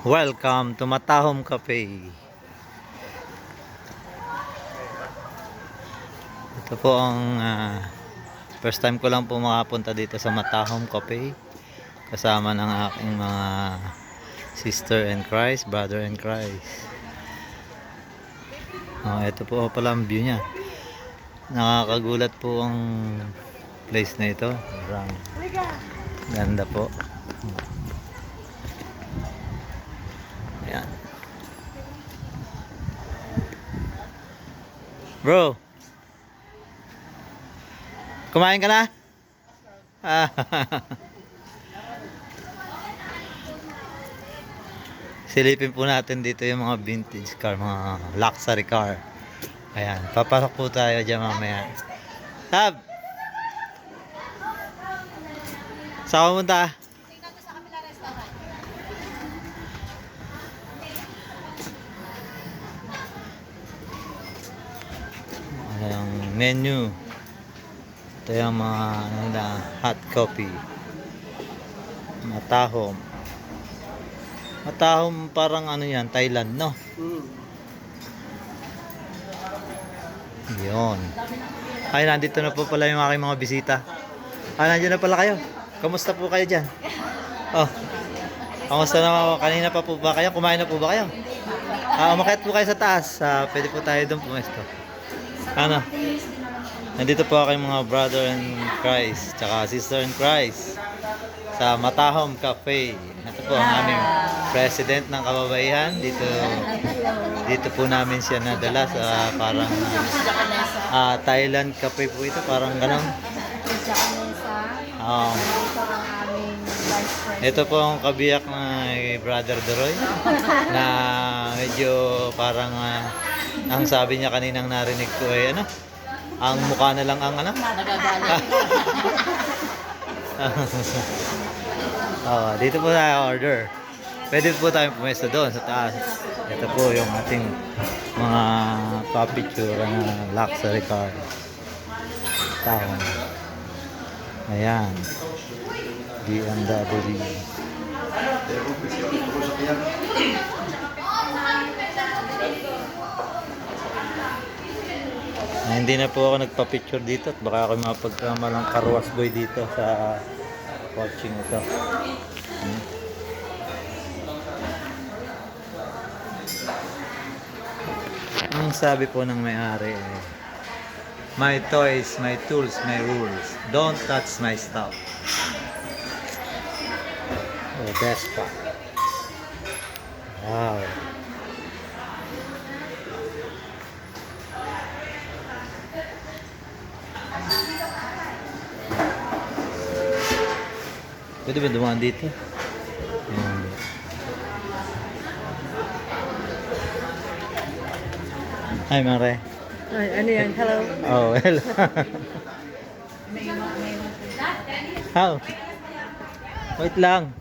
Welcome to Matahom Cafe. Ito po ang first time ko lang po makapunta dito sa Matahom Cafe. Kasama ng aking mga sister in Christ, brother in Christ. Ito po pala ang view niya. Nakakagulat po ang place na ito. Ganda po. Ayan. Bro, kumain ka na? Silipin po natin dito yung mga vintage car, mga luxury car. Ayan, papasok po tayo dyan mamaya. Tab! Saan ka punta? Ang menu. Ito yung mga hot coffee. Matahom. Matahom parang ano yan, Thailand, no? Yun. Ay, nandito na po pala yung aking mga bisita. Nandiyan na pala kayo. Kamusta po kayo dyan? Oh. Kamusta na? Kanina pa po ba kayo? Kumain na po ba kayo? Umakyat po kayo sa taas. Pwede po tayo doon pumesto. Ano? Nandito po ako yung mga brother in Christ tsaka sister in Christ sa Matahom Cafe. Ito po ang aming president ng kababaihan. Dito po namin siya nadala sa parang Thailand Cafe po ito. Parang ganon. Ito po ang kabiyak na brother Deroy na medyo parang ang sabi niya kaninang narinig ko ay ano, ang mukha na lang ang ano? Nagagalit. Dito po tayo order. Pwede po tayong pumesto doon sa taas. Ito po yung ating mga papicture na luxury car. Taon. Ayan. BMW. Hindi na po ako nagpa-picture dito at baka ako mapagkamalang karwas boy dito sa watching ito. Ang sabi po ng may-ari my toys, my tools, my rules. Don't touch my stuff. Best pa. Wow. Pwede ba dumaan dito? Hi, Mare. Ay, ano yan? Hello? Oh, hello. How? Wait lang.